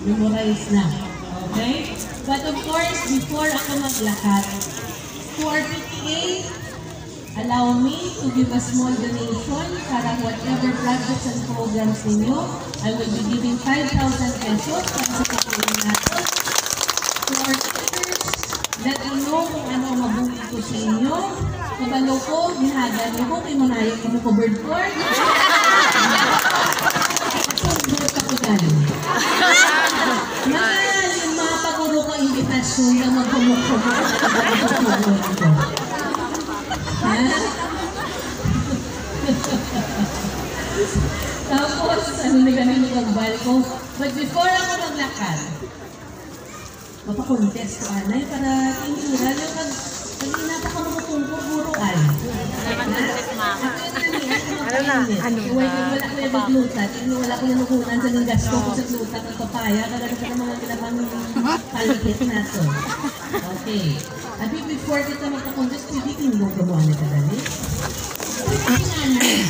memorize na. Okay? But of course, before ako maglakad, to our PTA, allow me to give a small donation para whatever projects and programs ninyo. I will be giving 5,000 pesos para sa pagkakulong natin. To our teachers, let me know kung ano ang mabuti ko sa inyo. Kabalo ko, gihagan nyo ko, kinunayan ko ko bird court. Sundot ako galing. Yung mga paguro ko imbitasyon na magpumukpumuk ko. Tapos, ano na ganun yung magbal ko. But before ako maglakad, mapakontest ko anay para tinsuran yung pag-inata ka makutungko buruan. Wala ko yung glutat. Wala ko yung nukunan sa ng gasto ko sa glutat at papaya. Kagano ka ng mga ginamang palikit nato. Okay. At before kita magpakontest, pwede tinulong ka mo anay ka dali. Ano nga natin?